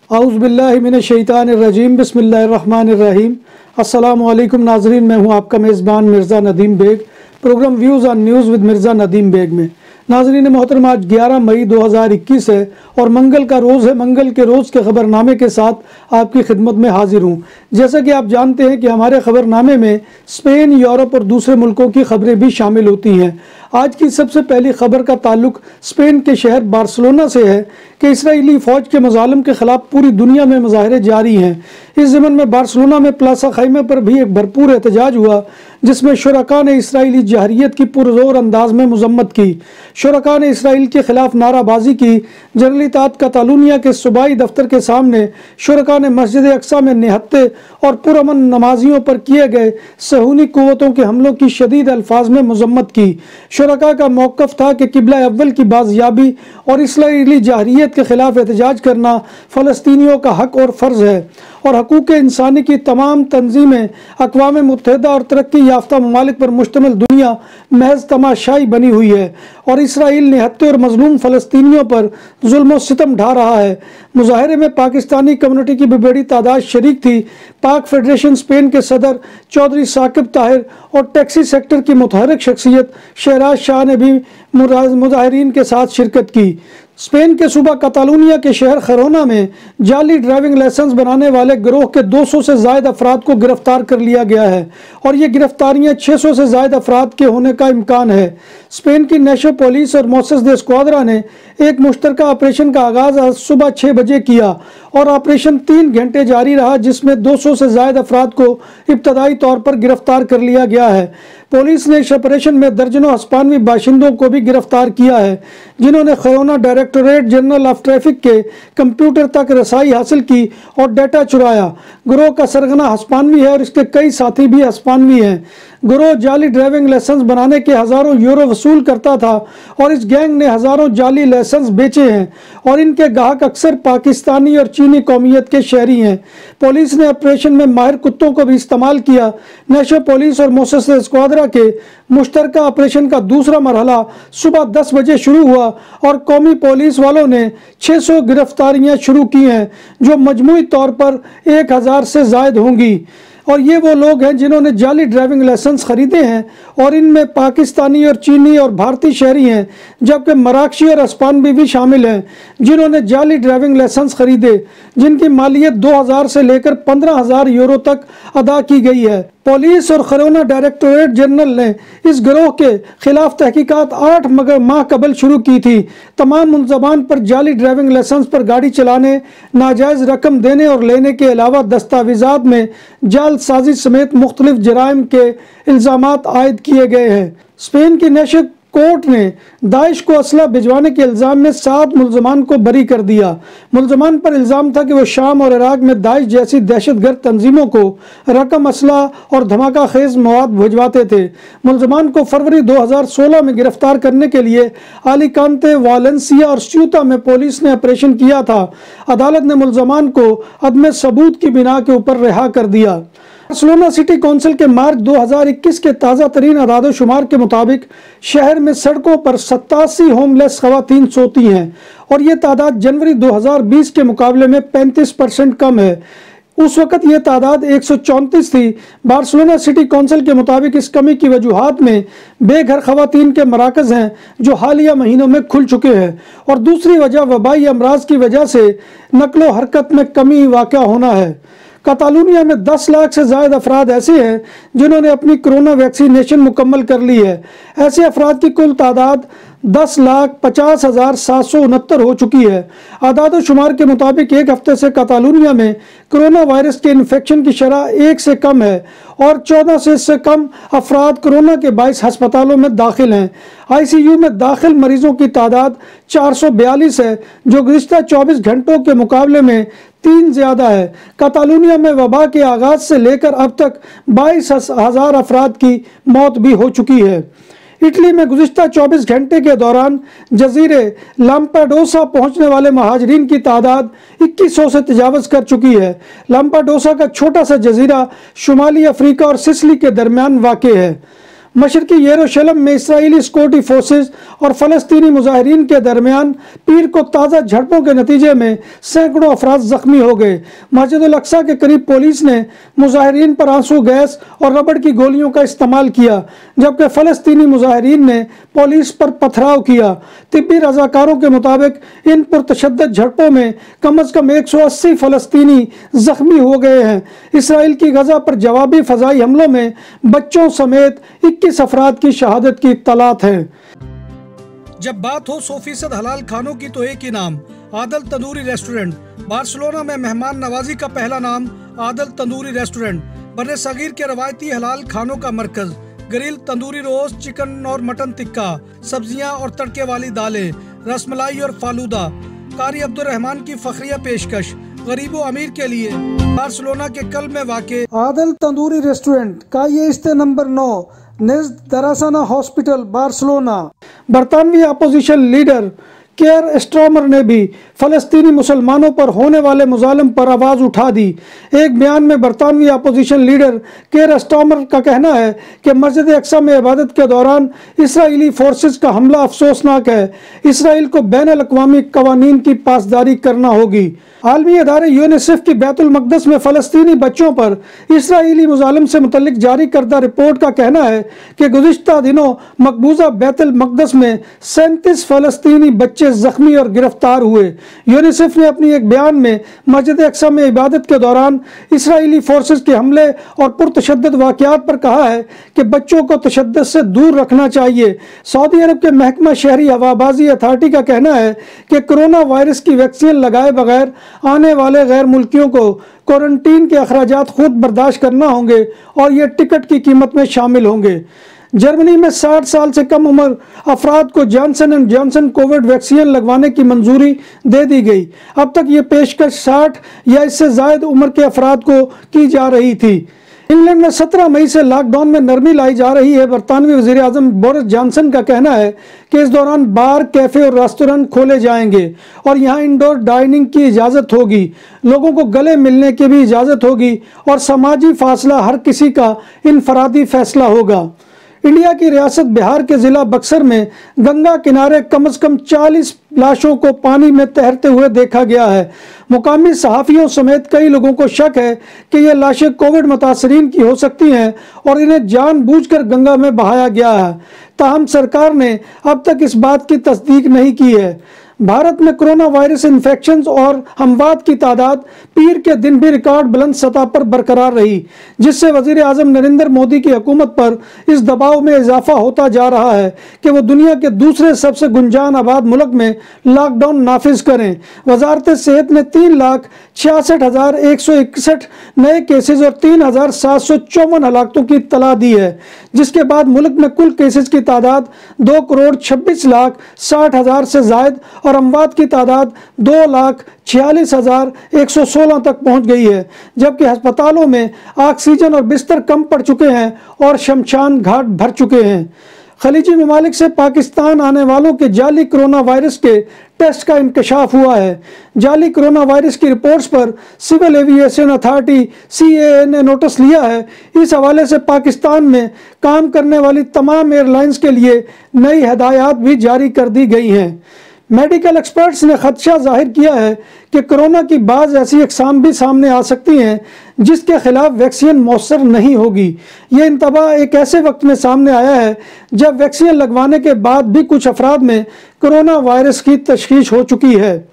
औज़ुबिल्लाहिमिनश्शैतानिर्रजीम बिस्मिल्लाहिर्रहमानिर्रहीम। अस्सलामु अलैकुम नाज़रीन, मैं हूं आपका मेज़बान Mirza Nadeem Beg. Program views on news with Mirza Nadeem Beg में नाज़रीन मोहतरम, आज 11 मई 2021 है और मंगल का रोज़ है। मंगल के रोज़ के ख़बरनामे के साथ आपकी खिदमत में हाजिर हूँ। जैसा कि आप जानते हैं कि हमारे ख़बरनामे में स्पेन, यूरोप और दूसरे मुल्कों की ख़बरें भी शामिल होती हैं। आज की सबसे पहली खबर का ताल्लुक स्पेन के शहर बार्सिलोना से है कि इसराइली फ़ौज के मज़ालिम के ख़िलाफ़ पूरी दुनिया में मुज़ाहरे जारी हैं। इस ज़मन में बार्सिलोना में प्लाज़ा खैमे पर भी एक भरपूर एहतजाज हुआ, जिसमें शुरका ने इसराइली जहरियत की पुरज़ोर अंदाज में मज़म्मत की। शुरका ने इसराइल के ख़िलाफ़ नाराबाजी की। जनरलितात कतालूनिया के सूबाई दफ्तर के सामने शुरका ने मस्जिद अक्सा में निहत्ते और पुरअमन नमाजियों पर किए गए सहूनी कुव्वतों के हमलों की शदीद अल्फाज में मज़म्मत की। शुरका का मौक़िफ़ था कि क़िबला अव्वल की बाज़याबी और इसराइली जहरियत के ख़िलाफ़ एहतजाज करना फ़लस्तीनियों का हक़ और फ़र्ज़ है और हकूक़ इंसानी की तमाम तंजीमें, अक़वाम मुत्तहिदा और तरक्की याफ्ता ममालिक पर मुश्तमिल दुनिया महज तमाशाई बनी हुई है और इसराइल निहत्ते और मज़लूम फ़लस्तीनियों पर जुल्म और सितम ढा रहा है। मुजाहरे में पाकिस्तानी कम्युनिटी की भी बड़ी तादाद शरीक थी। पाक फेडरेशन स्पेन के सदर चौधरी साकिब ताहिर और टैक्सी सेक्टर की मुतहरक शख्सियत शहराज शाह ने भी मुजाहिरीन के साथ शिरकत की। स्पेन के सूबा कतालूनिया के शहर खरोना में जाली ड्राइविंग लाइसेंस बनाने वाले गिरोह के 200 से ज़ायद अफराद को गिरफ्तार कर लिया गया है और ये गिरफ्तारियां 600 से ज़ायद अफराद के होने का इम्कान है। स्पेन की नेशनल पुलिस और मोसेस दे स्क्वाड्रा ने एक मुश्तरका ऑपरेशन का आगाज़ आज सुबह 6 बजे किया और ऑपरेशन 3 घंटे जारी रहा, जिसमें 200 से ज़ायद अफराद को इब्तदाई तौर पर गिरफ्तार कर लिया गया है। पुलिस ने इस ऑपरेशन में दर्जनों हिस्पानवी बाशिंदों को भी गिरफ्तार किया है, जिन्होंने corona directorate general of traffic के कंप्यूटर तक रसाई हासिल की और डाटा चुराया। गिरोह का सरगना हिस्पानवी है और इसके कई साथी भी हिस्पानवी हैं। गिरोह जाली ड्राइविंग लाइसेंस बनाने के हज़ारों यूरो वसूल करता था और इस गैंग ने हज़ारों जाली लाइसेंस बेचे हैं और इनके गाहक अक्सर पाकिस्तानी और चीनी कौमियत के शहरी हैं। पुलिस ने ऑपरेशन में माहिर कुत्तों को भी इस्तेमाल किया। नेशनल पुलिस और मोसेस स्क्वाड्रा के मुश्तरका ऑपरेशन का दूसरा मरहला सुबह 10 बजे शुरू हुआ और कौमी पुलिस वालों ने 600 गिरफ्तारियां शुरू की हैं, जो मजमूई तौर पर 1000 से ज़ायद होंगी। और ये वो लोग हैं जिन्होंने जाली ड्राइविंग लाइसेंस खरीदे हैं और इनमें पाकिस्तानी और चीनी और भारतीय शहरी हैं, जबकि मराकशी और हिस्पानवी भी शामिल हैं जिन्होंने जाली ड्राइविंग लाइसेंस खरीदे, जिनकी मालियत 2000 से लेकर 15,000 यूरो तक अदा की गई है। पुलिस और खरोना डायरेक्टोरेट जनरल ने इस गिरोह के खिलाफ तहकीकात 8 माह कबल शुरू की थी। तमाम मुलज़मान पर जाली ड्राइविंग लाइसेंस पर गाड़ी चलाने, नाजायज़ रकम देने और लेने के अलावा दस्तावेज़ात में जालसाजी समेत मुख्तलिफ जराइम के इल्ज़ामात आयद किए गए हैं। स्पेन की नेशनल कोर्ट ने दाइश को असला भिजवाने के इल्ज़ाम में 7 मुलज़मान को बरी कर दिया। मुलज़मान पर इल्ज़ाम था कि वो शाम और इराक में दाइश जैसी दहशतगर्द तंजीमों को रकम, असला और धमाका खेज मवाद भिजवाते थे। मुलज़मान को फरवरी 2016 में गिरफ्तार करने के लिए अलीकांते, वालेंसिया और स्यूता में पुलिस ने ऑपरेशन किया था। अदालत ने मुलज़मान को अदम सबूत की बिना के ऊपर रिहा कर दिया। बार्सिलोना सिटी काउंसिल के मार्च 2021 के ताज़ा तरीन अदाद-ओ-शुमार के मुताबिक शहर में सड़कों पर 87 होमलेस ख़वातीन सोती हैं और ये तादाद जनवरी 2020 के मुकाबले में 35% कम है। उस वक़्त ये तादाद 134 थी। बार्सिलोना सिटी काउंसिल के मुताबिक इस कमी की वजूहात में बेघर ख़वातीन के मराकज़ हैं जो हालिया महीनों में खुल चुके हैं और दूसरी वजह वबाई अमराज की वजह से नकलो हरकत में कमी वाक़या होना है। कतालूनिया में 10 लाख से ज़ायद अफराद ऐसे हैं जिन्होंने अपनी कोरोना वैक्सीनेशन मुकम्मल कर ली है। ऐसे अफराद की कुल तादाद 10,50,769 हो चुकी है। आदाद शुमार के मुताबिक एक हफ्ते से कतालूनिया में कोरोना वायरस के इन्फेक्शन की शरह 1 से कम है और 14 से इससे कम अफराद कोरोना के 22 अस्पतालों में दाखिल हैं। ICU में दाखिल मरीजों की तादाद 442 है, जो गुज़िश्ता 24 घंटों के मुकाबले में 3 ज़्यादा है। कतालूनिया में वबा के आगाज़ से लेकर अब तक 22,000 अफराद की मौत भी हो चुकी है। इटली में गुज़िश्ता 24 घंटे के दौरान जजीरे लैम्पेडूसा पहुंचने वाले महाजरीन की तादाद 2100 से तजावज़ कर चुकी है। लैम्पेडूसा का छोटा सा जजीरा शुमाली अफ्रीका और सिसिली के दरमियान वाक़ है। मशरकी यरूशलेम में इस्राएली सिक्योरिटी फोर्सेस और फ़लस्तीनी मुजाहिरीन के दरमियान पीर को ताज़ा झड़पों के नतीजे में सैकड़ों अफराद जख्मी हो गए। मस्जिद अल अक्सा के करीब पुलिस ने मुजाहिरीन पर आंसू गैस और रबड़ की गोलियों का इस्तेमाल किया, जबकि फ़लस्तीनी मुजाहिरीन ने पुलिस पर पथराव किया। तिब्बी रजाकारों के मुताबिक इन पुरतशद्दद झड़पों में कम से कम 180 फ़लस्तीनी जख्मी हो गए हैं। इसराइल की गजा पर जवाबी फ़ज़ाई हमलों में बच्चों समेत 21 अफराद की शहादत की इत्तलात है। जब बात हो 100% हलाल खानों की तो एक ही नाम, आदल तंदूरी रेस्टोरेंट। बार्सिलोना में मेहमान नवाजी का पहला नाम आदल तंदूरी रेस्टोरेंट, बर्रे सगीर के रवायती हलाल खानों का मरकज। ग्रिल, तंदूरी रोस्ट, चिकन और मटन टिक्का, सब्जियां और तड़के वाली दालें, रसमलाई और फालूदा। कारी अब्दुर्रहमान की फखरिया पेशकश गरीबो अमीर के लिए। बार्सिलोना के कल्ब में वाक़े आदल तंदूरी रेस्टोरेंट का ये इस्ते नंबर 9 निज़्द दरासाना हॉस्पिटल बार्सिलोना। बरतानवी अपोजिशन लीडर केयर स्टार्मर ने भी फ़लस्तीनी मुसलमानों पर होने वाले मुजालम पर आवाज़ उठा दी। एक बयान में बरतानवी अपोजिशन लीडर केयर स्टार्मर का कहना है कि मस्जिद अक्सा में इबादत के दौरान इसराइली फोर्सेस का हमला अफसोसनाक है। इसराइल को बैनुल अक़वामी कवानीन की पासदारी करना होगी। आलमी अदारे यूनिसेफ की बैतुल मक़दस में फ़लस्तीनी बच्चों पर इसराइली मुजालम से मुतल्लिक जारी करदा रिपोर्ट का कहना है कि गुज़िश्ता दिनों मकबूजा बैतुल मक़दस में 37 फ़लस्तीनी बच्चे जख्मी और गिरफ्तार हुए। यूनिसेफ ने अपनी एक बयान में मस्जिद अक्सा में इबादत के दौरान इसराइली फोर्सेस के हमले और पुरतशद्दद वाक़यात पर कहा है कि बच्चों को तशद्दुद से दूर रखना चाहिए। सऊदी अरब के महकमा शहरी हवाबाजी अथॉरिटी का कहना है कि कोरोना वायरस की वैक्सीन लगाए बगैर आने वाले गैर मुल्कियों को क्वारंटीन के अखराजात खुद बर्दाश्त करना होंगे और ये टिकट की कीमत में शामिल होंगे। जर्मनी में 60 साल से कम उम्र अफराद को Johnson and Johnson Covid vaccine लगवाने की मंजूरी दे दी गई। अब तक ये पेशकश 60 या इससे ज़ायद उम्र के अफराद को की जा रही थी। इंग्लैंड में 17 मई से लॉकडाउन में नरमी लाई जा रही है। बरतानवी वज़ीर आज़म बोरिस जॉनसन का कहना है कि इस दौरान बार, कैफ़े और रेस्टोरेंट खोले जाएंगे और यहाँ इंडोर डाइनिंग की इजाज़त होगी। लोगों को गले मिलने की भी इजाज़त होगी और समाजी फासला हर किसी का इनफरादी फैसला होगा। इंडिया की रियासत बिहार के ज़िला बक्सर में गंगा किनारे कम से कम 40 लाशों को पानी में तैरते हुए देखा गया है। मुकामी सहाफ़ियों समेत कई लोगों को शक है कि ये लाशें कोविड मुतासरीन की हो सकती हैं और इन्हें जानबूझकर गंगा में बहाया गया है। ताहम सरकार ने अब तक इस बात की तस्दीक नहीं की है। भारत में कोरोना वायरस इन्फेक्शन और अमवात की तादाद पीर के दिन भी रिकॉर्ड बुलंद सतह पर बरकरार रही, जिससे वज़ीर आज़म नरेंद्र मोदी की हुकूमत पर इस दबाव में इजाफा होता जा रहा है कि वो दुनिया के दूसरे सबसे गुंजान आबाद मुल्क में लॉकडाउन नाफिज करें। वजारत सेहत ने 3,66,161 नए केसेज और 3,754 हलाकतों की इत्तला दी है, जिसके बाद मुल्क में कुल केसेज की तादाद 2,26,60,000 से जायद और अमवात की तादाद 2,46,116 तक पहुंच गई है, जबकि अस्पतालों में ऑक्सीजन और बिस्तर कम पड़ चुके हैं और शमशान घाट भर चुके हैं। खलीजी ममालिक से पाकिस्तान आने वालों के जाली कोरोना वायरस के टेस्ट का इंकशाफ हुआ है। जाली कोरोना वायरस की रिपोर्ट्स पर सिविल एविएशन अथॉरिटी CAA ने नोटिस लिया है। इस हवाले से पाकिस्तान में काम करने वाली तमाम एयरलाइंस के लिए नई हदायत भी जारी कर दी गई हैं। मेडिकल एक्सपर्ट्स ने खदशा जाहिर किया है कि कोरोना की बाज़ ऐसी अक़साम भी सामने आ सकती हैं जिसके खिलाफ वैक्सीन मौसर नहीं होगी। ये इंतबा एक ऐसे वक्त में सामने आया है जब वैक्सीन लगवाने के बाद भी कुछ अफराद में कोरोना वायरस की तशख़ीस हो चुकी है।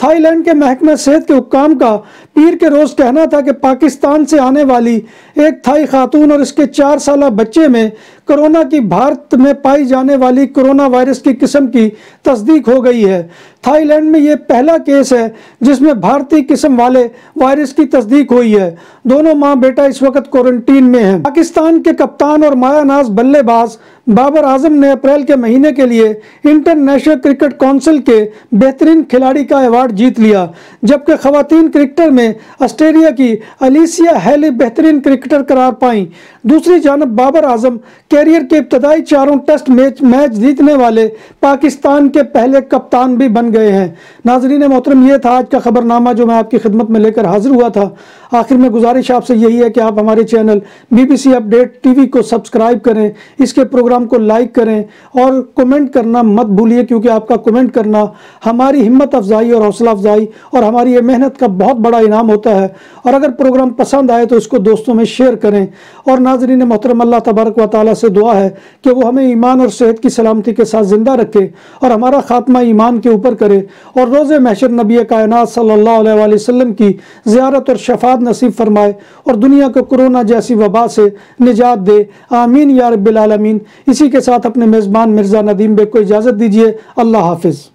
थाईलैंड के महकमे सेहत के हुक्काम का पीर के रोज़ कहना था कि पाकिस्तान से आने वाली एक थाई खातून और इसके 4 साला बच्चे में कोरोना की भारत में पाई जाने वाली कोरोना वायरस की किस्म की तस्दीक हो गई है। थाईलैंड में ये पहला केस है जिसमें भारतीय किस्म वाले वायरस की तस्दीक हुई है। दोनों माँ बेटा इस वक्त क्वारंटीन में हैं। पाकिस्तान के कप्तान और मायानाज बल्लेबाज बाबर आजम ने अप्रैल के महीने के लिए इंटरनेशनल क्रिकेट काउंसिल के बेहतरीन खिलाड़ी का अवार्ड जीत लिया, जबकि खवातीन क्रिकेटर में ऑस्ट्रेलिया की अलीसिया हैली बेहतरीन क्रिकेटर करार पाई। दूसरी जानब बाबर आजम कैरियर के इब्तदाई चारों टेस्ट मैच जीतने वाले पाकिस्तान के पहले कप्तान भी बन गए हैं। नाजरीन मोहतरम, ये था आज का खबरनामा जो मैं आपकी खिदमत में लेकर हाजिर हुआ था। आखिर में गुजारिश आपसे यही है कि आप हमारे चैनल BBC अपडेट TV को सब्सक्राइब करें, इसके प्रोग्राम को लाइक करें और कमेंट करना मत भूलिए, क्योंकि आपका कमेंट करना हमारी हिम्मत अफजाई और हौसला अफजाई और हमारी ये मेहनत का बहुत बड़ा इनाम होता है। और अगर प्रोग्राम पसंद आए तो इसको दोस्तों में शेयर करें। और नाजरीन मोहतरम, अल्लाह तबारक व तआला से दुआ है कि वो हमें ईमान और सेहत की सलामती के साथ ज़िंदा रखे और हमारा खात्मा ईमान के ऊपर करे और रोज़े महशर नबी कायनात सल्लल्लाहु अलैहि वसल्लम की ज़ियारत और शफात नसीब फरमाए और दुनिया को कोरोना जैसी वबा से निजात दे। आमीन या रब्बिल आलमीन। इसी के साथ अपने मेज़बान मिर्ज़ा नदीम बेग को इजाज़त दीजिए। अल्लाह हाफिज़।